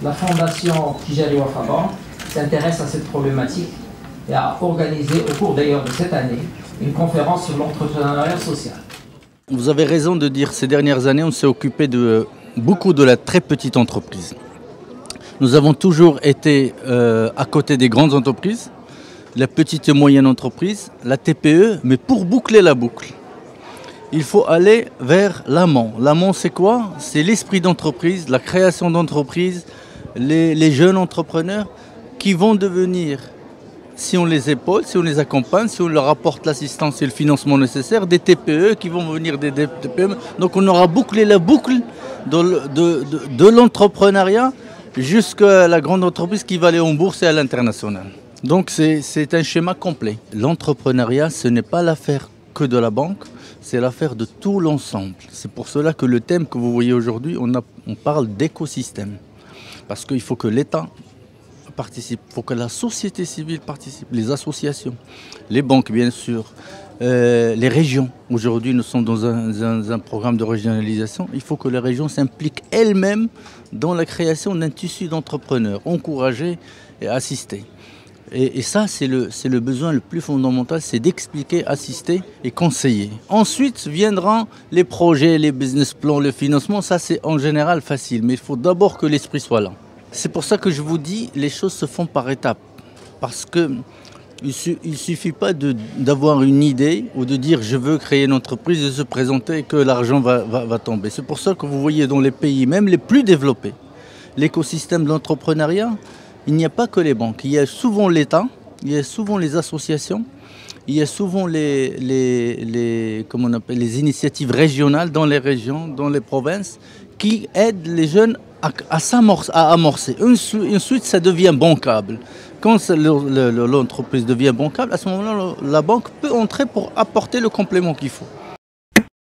la fondation Tijari Wafa Bank s'intéresse à cette problématique et a organisé au cours d'ailleurs de cette année une conférence sur l'entrepreneuriat social. Vous avez raison de dire, ces dernières années, on s'est occupé de beaucoup de la très petite entreprise. Nous avons toujours été à côté des grandes entreprises, la petite et moyenne entreprise, la TPE, mais pour boucler la boucle, il faut aller vers l'amont. L'amont, c'est quoi? C'est l'esprit d'entreprise, la création d'entreprise, les jeunes entrepreneurs qui vont devenir, si on les épaule, si on les accompagne, si on leur apporte l'assistance et le financement nécessaire, des TPE qui vont venir des TPE. Donc on aura bouclé la boucle de l'entrepreneuriat jusqu'à la grande entreprise qui va aller en bourse et à l'international. Donc c'est un schéma complet. L'entrepreneuriat, ce n'est pas l'affaire que de la banque, c'est l'affaire de tout l'ensemble. C'est pour cela que le thème que vous voyez aujourd'hui, on parle d'écosystème. Parce qu'il faut que l'État participe, il faut que la société civile participe, les associations, les banques bien sûr, les régions. Aujourd'hui nous sommes dans un programme de régionalisation. Il faut que les régions s'impliquent elles-mêmes dans la création d'un tissu d'entrepreneurs, encourager et assister. Et ça, c'est le besoin le plus fondamental, c'est d'expliquer, assister et conseiller. Ensuite viendront les projets, les business plans, le financement. Ça, c'est en général facile, mais il faut d'abord que l'esprit soit là. C'est pour ça que je vous dis, les choses se font par étapes. Parce qu'il ne suffit pas d'avoir une idée ou de dire je veux créer une entreprise, de se présenter et que l'argent va tomber. C'est pour ça que vous voyez dans les pays, même les plus développés, l'écosystème de l'entrepreneuriat, il n'y a pas que les banques. Il y a souvent l'État, il y a souvent les associations, il y a souvent les initiatives régionales dans les régions, dans les provinces, qui aident les jeunes à amorcer. Ensuite, ça devient bancable. Quand l'entreprise devient bancable, à ce moment-là, la banque peut entrer pour apporter le complément qu'il faut.